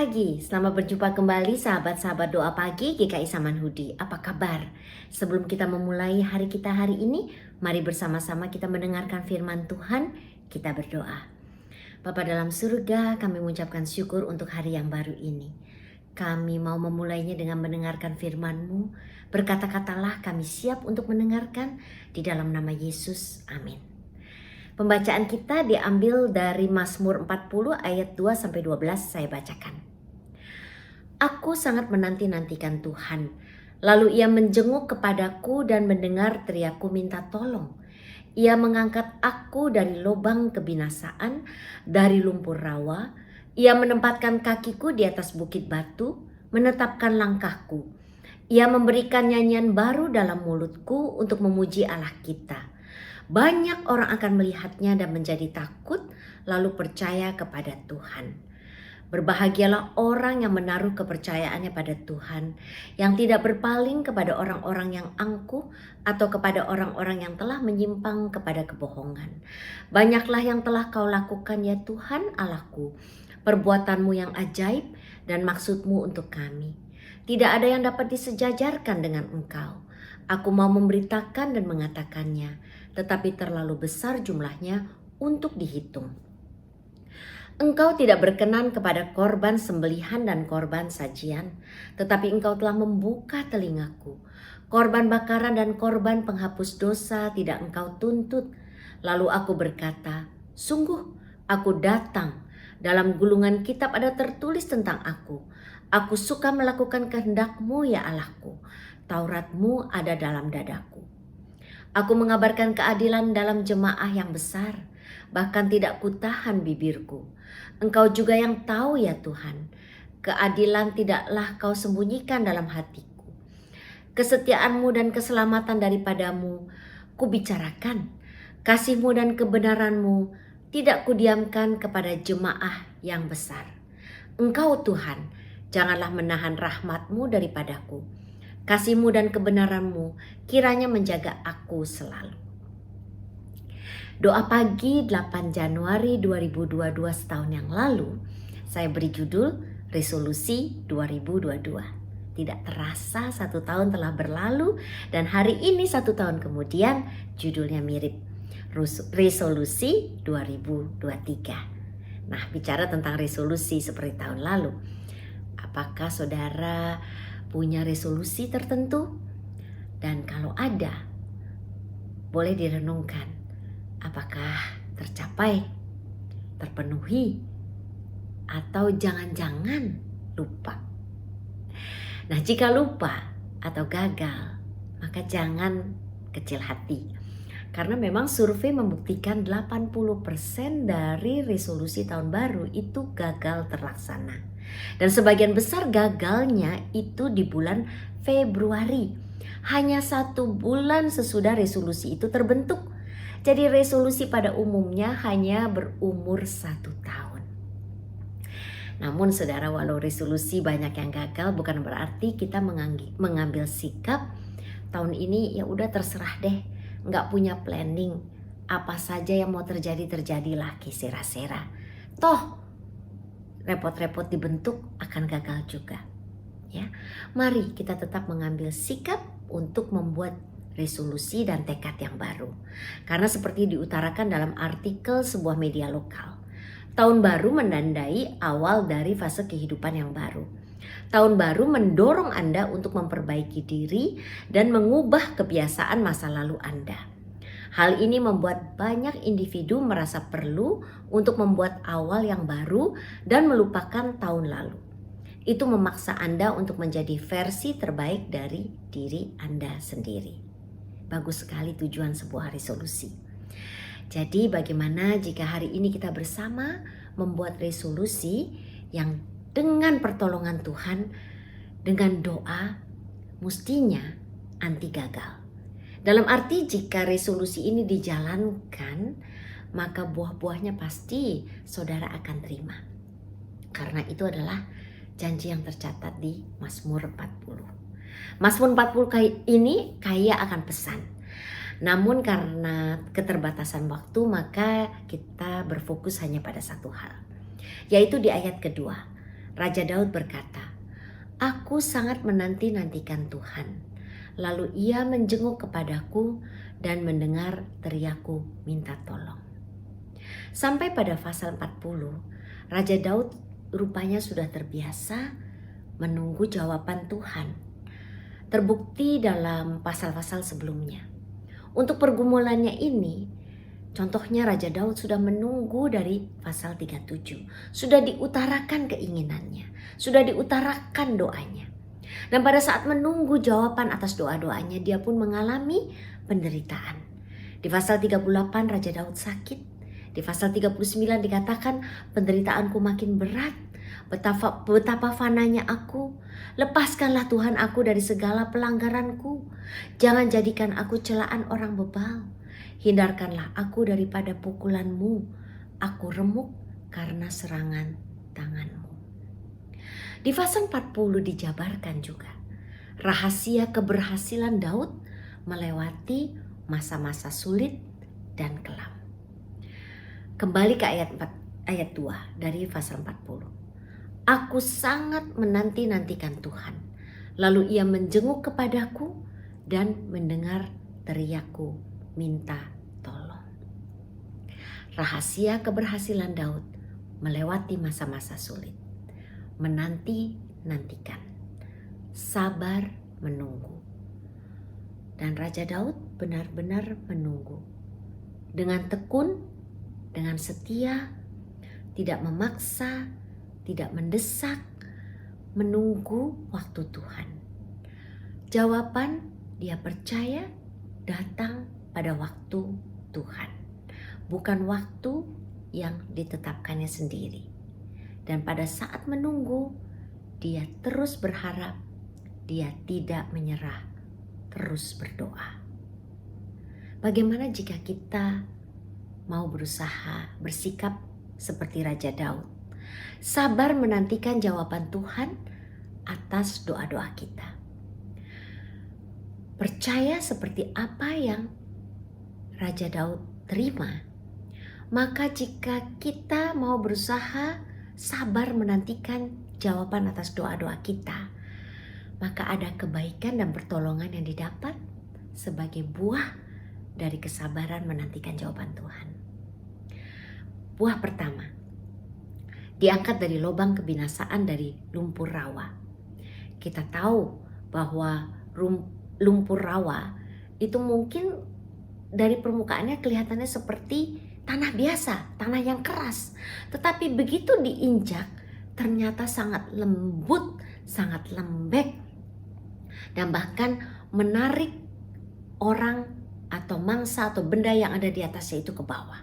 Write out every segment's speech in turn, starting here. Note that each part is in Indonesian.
pagi, selamat berjumpa kembali sahabat-sahabat doa pagi GKI Samanhudi. Apa kabar? Sebelum kita memulai hari kita hari ini, mari bersama-sama kita mendengarkan firman Tuhan, kita berdoa. Bapa dalam surga, kami mengucapkan syukur untuk hari yang baru ini. Kami mau memulainya dengan mendengarkan firman-Mu. Berkata-katalah kami siap untuk mendengarkan di dalam nama Yesus. Amin. Pembacaan kita diambil dari Mazmur 40 ayat 2-12, saya bacakan. Aku sangat menanti-nantikan Tuhan, lalu Ia menjenguk kepadaku dan mendengar teriakku minta tolong. Ia mengangkat aku dari lubang kebinasaan, dari lumpur rawa. Ia menempatkan kakiku di atas bukit batu, menetapkan langkahku. Ia memberikan nyanyian baru dalam mulutku untuk memuji Allah kita. Banyak orang akan melihatnya dan menjadi takut, lalu percaya kepada Tuhan. Berbahagialah orang yang menaruh kepercayaannya pada Tuhan, yang tidak berpaling kepada orang-orang yang angkuh atau kepada orang-orang yang telah menyimpang kepada kebohongan. Banyaklah yang telah kau lakukan ya Tuhan Allahku, perbuatanmu yang ajaib dan maksudmu untuk kami. Tidak ada yang dapat disejajarkan dengan Engkau. Aku mau memberitakan dan mengatakannya, tetapi terlalu besar jumlahnya untuk dihitung. Engkau tidak berkenan kepada korban sembelihan dan korban sajian, tetapi Engkau telah membuka telingaku. Korban bakaran dan korban penghapus dosa tidak Engkau tuntut. Lalu aku berkata, sungguh aku datang. Dalam gulungan kitab ada tertulis tentang aku. Aku suka melakukan kehendak-Mu ya Allahku. Taurat-Mu ada dalam dadaku. Aku mengabarkan keadilan dalam jemaah yang besar, bahkan tidak kutahan bibirku. Engkau juga yang tahu ya Tuhan, keadilan tidaklah Kau sembunyikan dalam hatiku. Kesetiaan-Mu dan keselamatan daripadamu kubicarakan, kasih-Mu dan kebenaran-Mu tidak kudiamkan kepada jemaah yang besar. Engkau Tuhan, janganlah menahan rahmat-Mu daripadaku. Kasih-Mu dan kebenaran-Mu kiranya menjaga aku selalu. Doa pagi 8 Januari 2022 setahun yang lalu, saya beri judul Resolusi 2022. Tidak terasa 1 tahun telah berlalu dan hari ini 1 tahun kemudian judulnya mirip. Resolusi 2023. Nah, bicara tentang resolusi seperti tahun lalu. Apakah saudara punya resolusi tertentu? Dan kalau ada, boleh direnungkan, apakah tercapai, terpenuhi, atau jangan-jangan lupa? Nah, jika lupa atau gagal, maka jangan kecil hati. Karena memang survei membuktikan 80% dari resolusi tahun baru itu gagal terlaksana. Dan sebagian besar gagalnya itu di bulan Februari. Hanya 1 bulan sesudah resolusi itu terbentuk. Jadi resolusi pada umumnya hanya berumur 1 tahun. Namun saudara, walau resolusi banyak yang gagal, bukan berarti kita mengambil sikap tahun ini ya udah terserah deh, nggak punya planning, apa saja yang mau terjadi terjadilah, kisera-sera. Toh repot-repot dibentuk akan gagal juga. Ya, mari kita tetap mengambil sikap untuk membuat resolusi dan tekad yang baru. Karena seperti diutarakan dalam artikel sebuah media lokal, tahun baru menandai awal dari fase kehidupan yang baru. Tahun baru mendorong Anda untuk memperbaiki diri dan mengubah kebiasaan masa lalu Anda. Hal ini membuat banyak individu merasa perlu untuk membuat awal yang baru dan melupakan tahun lalu. Itu memaksa Anda untuk menjadi versi terbaik dari diri Anda sendiri. Bagus sekali tujuan sebuah resolusi. Jadi bagaimana jika hari ini kita bersama membuat resolusi yang dengan pertolongan Tuhan, dengan doa, mestinya anti gagal. Dalam arti jika resolusi ini dijalankan, maka buah-buahnya pasti saudara akan terima. Karena itu adalah janji yang tercatat di Mazmur 40. Mazmur 40 ini kaya akan pesan. Namun karena keterbatasan waktu, maka kita berfokus hanya pada satu hal, yaitu di ayat kedua. Raja Daud berkata, "Aku sangat menanti-nantikan Tuhan. Lalu ia menjenguk kepadaku dan mendengar teriakku minta tolong." Sampai pada pasal 40, Raja Daud rupanya sudah terbiasa menunggu jawaban Tuhan. Terbukti dalam pasal-pasal sebelumnya. Untuk pergumulannya ini, contohnya Raja Daud sudah menunggu dari pasal 37. Sudah diutarakan keinginannya, sudah diutarakan doanya. Dan pada saat menunggu jawaban atas doa-doanya, dia pun mengalami penderitaan. Di pasal 38 Raja Daud sakit. Di pasal 39 dikatakan, "Penderitaanku makin berat, betapa fananya aku. Lepaskanlah Tuhan aku dari segala pelanggaranku. Jangan jadikan aku celaan orang bebal. Hindarkanlah aku daripada pukulanmu. Aku remuk karena serangan tanganmu." Di pasal 40 dijabarkan juga rahasia keberhasilan Daud melewati masa-masa sulit dan kelam. Kembali ke ayat 2 dari pasal 40. "Aku sangat menanti-nantikan Tuhan. Lalu ia menjenguk kepadaku dan mendengar teriakku minta tolong." Rahasia keberhasilan Daud melewati masa-masa sulit. Menanti-nantikan. Sabar menunggu. Dan Raja Daud benar-benar menunggu. Dengan tekun, dengan setia, tidak memaksa, tidak mendesak, menunggu waktu Tuhan. Jawaban dia percaya datang pada waktu Tuhan, bukan waktu yang ditetapkannya sendiri. Dan pada saat menunggu, dia terus berharap, dia tidak menyerah, terus berdoa. Bagaimana jika kita mau berusaha bersikap seperti Raja Daud, sabar menantikan jawaban Tuhan atas doa-doa kita? Percaya seperti apa yang Raja Daud terima, maka jika kita mau berusaha sabar menantikan jawaban atas doa-doa kita, maka ada kebaikan dan pertolongan yang didapat sebagai buah dari kesabaran menantikan jawaban Tuhan. Buah pertama, diangkat dari lubang kebinasaan dari lumpur rawa. Kita tahu bahwa lumpur rawa itu mungkin dari permukaannya kelihatannya seperti tanah biasa, tanah yang keras. Tetapi begitu diinjak, ternyata sangat lembut, sangat lembek, dan bahkan menarik orang atau mangsa atau benda yang ada di atasnya itu ke bawah.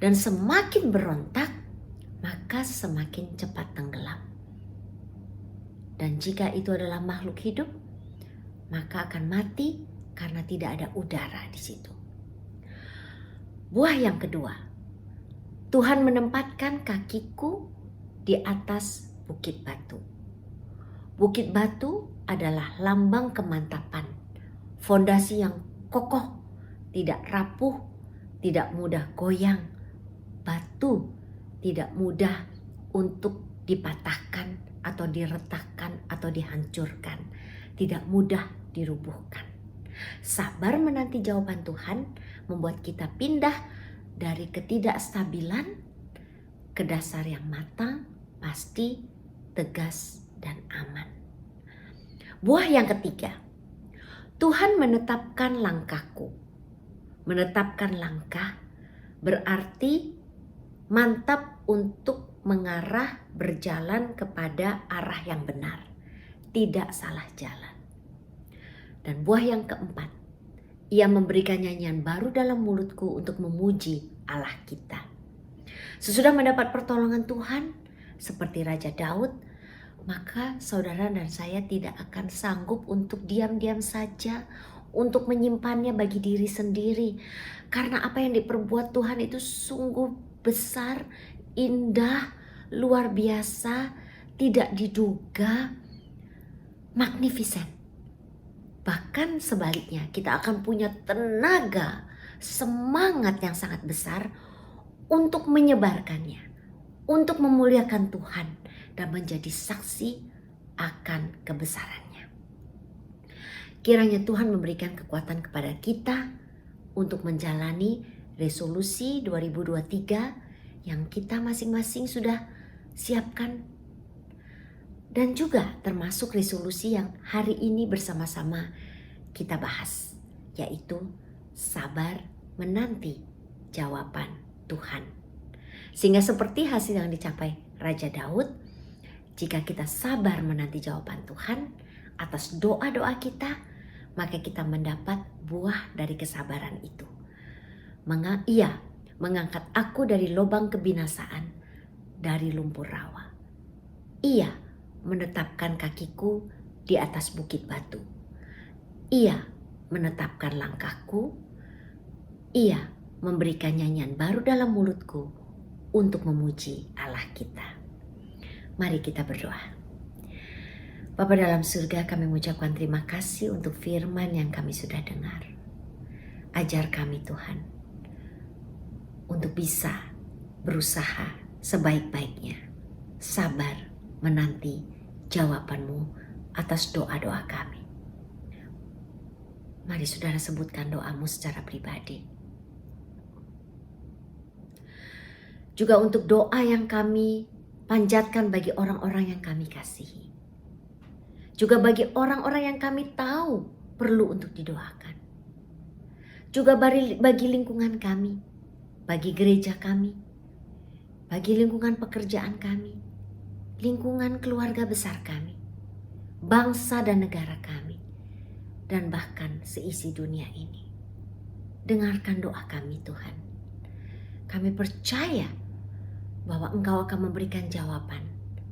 Dan semakin berontak, maka semakin cepat tenggelam. Dan jika itu adalah makhluk hidup, maka akan mati karena tidak ada udara di situ. Buah yang kedua, Tuhan menempatkan kakiku di atas bukit batu. Bukit batu adalah lambang kemantapan, fondasi yang kokoh, tidak rapuh, tidak mudah goyang. Batu tidak mudah untuk dipatahkan atau diretakkan atau dihancurkan, tidak mudah dirubuhkan. Sabar menanti jawaban Tuhan membuat kita pindah dari ketidakstabilan ke dasar yang matang, pasti, tegas, dan aman. Buah yang ketiga, Tuhan menetapkan langkahku. Menetapkan langkah berarti mantap untuk mengarah berjalan kepada arah yang benar, tidak salah jalan. Dan buah yang keempat, ia memberikan nyanyian baru dalam mulutku untuk memuji Allah kita. Sesudah mendapat pertolongan Tuhan seperti Raja Daud, maka saudara dan saya tidak akan sanggup untuk diam-diam saja, untuk menyimpannya bagi diri sendiri. Karena apa yang diperbuat Tuhan itu sungguh besar, indah, luar biasa, tidak diduga, magnificent. Bahkan sebaliknya, kita akan punya tenaga, semangat yang sangat besar untuk menyebarkannya, untuk memuliakan Tuhan, dan menjadi saksi akan kebesarannya. Kiranya Tuhan memberikan kekuatan kepada kita untuk menjalani resolusi 2023 yang kita masing-masing sudah siapkan, dan juga termasuk resolusi yang hari ini bersama-sama kita bahas, yaitu sabar menanti jawaban Tuhan. Sehingga seperti hasil yang dicapai Raja Daud, jika kita sabar menanti jawaban Tuhan atas doa-doa kita, maka kita mendapat buah dari kesabaran itu. Ia mengangkat aku dari lubang kebinasaan, dari lumpur rawa. Ia menetapkan kakiku di atas bukit batu. Ia menetapkan langkahku. Ia memberikan nyanyian baru dalam mulutku untuk memuji Allah kita. Mari kita berdoa. Bapa dalam surga, kami mengucapkan terima kasih untuk firman yang kami sudah dengar. Ajar kami Tuhan untuk bisa berusaha sebaik-baiknya, sabar menanti jawaban-Mu atas doa-doa kami. Mari saudara sebutkan doamu secara pribadi. Juga untuk doa yang kami panjatkan bagi orang-orang yang kami kasihi. Juga bagi orang-orang yang kami tahu perlu untuk didoakan. Juga bagi lingkungan kami, bagi gereja kami, bagi lingkungan pekerjaan kami, lingkungan keluarga besar kami, bangsa dan negara kami, dan bahkan seisi dunia ini. Dengarkan doa kami Tuhan. Kami percaya bahwa Engkau akan memberikan jawaban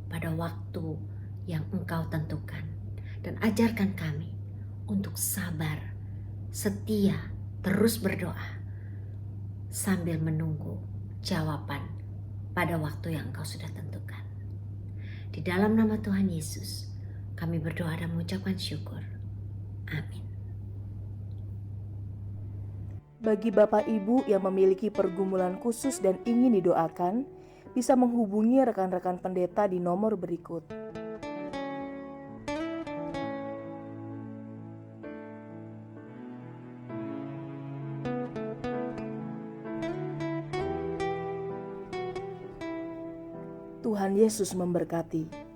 pada waktu yang Engkau tentukan. Dan ajarkan kami untuk sabar, setia, terus berdoa sambil menunggu jawaban pada waktu yang Engkau sudah tentukan. Di dalam nama Tuhan Yesus, kami berdoa dan mengucapkan syukur. Amin. Bagi Bapak Ibu yang memiliki pergumulan khusus dan ingin didoakan, bisa menghubungi rekan-rekan pendeta di nomor berikut. Tuhan Yesus memberkati.